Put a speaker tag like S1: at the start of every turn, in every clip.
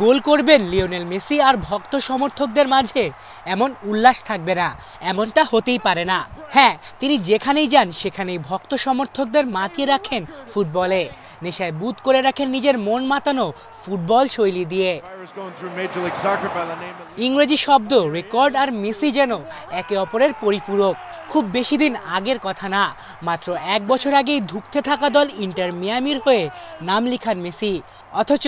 S1: গোল করবেন Lionel Messi আর ভক্ত সমর্থকদের মাঝে এমন উল্লাস থাকবে না, এমনটা হতেই পারে না। হ্যাঁ, তিনি যেখানেই যান সেখানেই ভক্ত সমর্থকদের মাতিয়ে রাখেন ফুটবলে, নেশায় বুঁদ করে রাখেন নিজের মন মাতানো ফুটবল শৈলী দিয়ে। ইংরেজি শব্দ রেকর্ড আর মেসি যেন একে অপরের পরিপূরক। খুব বেশি দিন আগের কথা না, মাত্র 1 বছর আগেই ধুঁকতে থাকা দল ইন্টার মিয়ামির হয়ে নাম লিখান মেসি। অথচ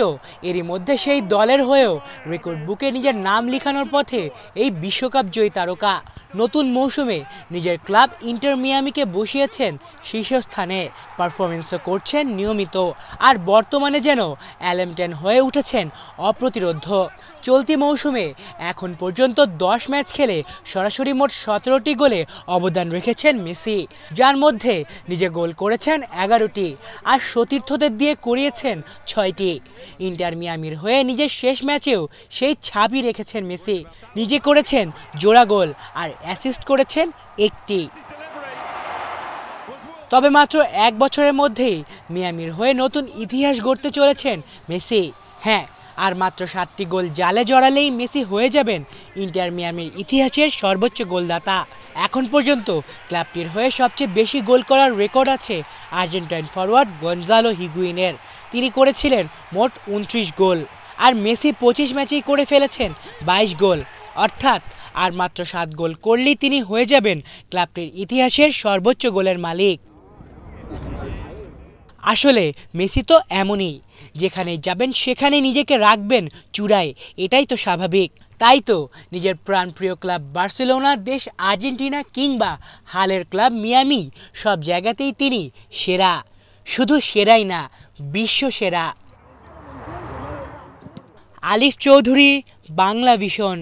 S1: এরই মধ্যে সেই দলের হয়েও রেকর্ড বুকে নিজের নাম লিখানোর পথে এই বিশ্বকাপ জয়ী তারকা। নতুন মৌসুমে নিজের ক্লাব ইন্টার মিয়ামিকে বসিয়েছেন শীর্ষস্থানে, পারফরমেন্সও করছেন নিয়মিত, আর বর্তমানে যেন অ্যালেমটেন হয়ে উঠেছেন অপ্রতিরোধ্য। চলতি মৌসুমে এখন পর্যন্ত 10 ম্যাচ খেলে সরাসরি মোট 17টি গোলে অবদান রেখেছেন মেসি, যার মধ্যে নিজে গোল করেছেন 11টি আর সতীর্থদের দিয়ে করিয়েছেন 6টি। ইন্টার মিয়ামির হয়ে নিজের শেষ ম্যাচেও সেই ছাপই রেখেছেন মেসি, নিজে করেছেন জোড়া গোল আর অ্যাসিস্ট করেছেন 1টি। তবে মাত্র 1 বছরের মধ্যেই মিয়ামির হয়ে নতুন ইতিহাস গড়তে চলেছেন মেসি। হ্যাঁ, আর মাত্র 7টি গোল জালে জড়ালেই মেসি হয়ে যাবেন ইন্টার মিয়ামির ইতিহাসের সর্বোচ্চ গোলদাতা। এখন পর্যন্ত ক্লাবটির হয়ে সবচেয়ে বেশি গোল করার রেকর্ড আছে আর্জেন্টাইন ফরওয়ার্ড গঞ্জালো হিগুইনের। তিনি করেছিলেন মোট 29 গোল, আর মেসি 25 ম্যাচেই করে ফেলেছেন 22 গোল। অর্থাৎ আর মাত্র 7 গোল করলেই তিনি হয়ে যাবেন ক্লাবটির ইতিহাসের সর্বোচ্চ গোলের মালিক। আসলে মেসি তো এমনই, যেখানেই যাবেন সেখানেই নিজেকে রাখবেন চূড়ায়, এটাই তো স্বাভাবিক। তাই তো নিজের প্রাণপ্রিয় ক্লাব বার্সেলোনা, দেশ আর্জেন্টিনা কিংবা হালের ক্লাব মিয়ামি, সব জায়গাতেই তিনি সেরা। শুধু সেরাই না, বিশ্ব সেরা। আলিফ চৌধুরী, বাংলা ভিশন।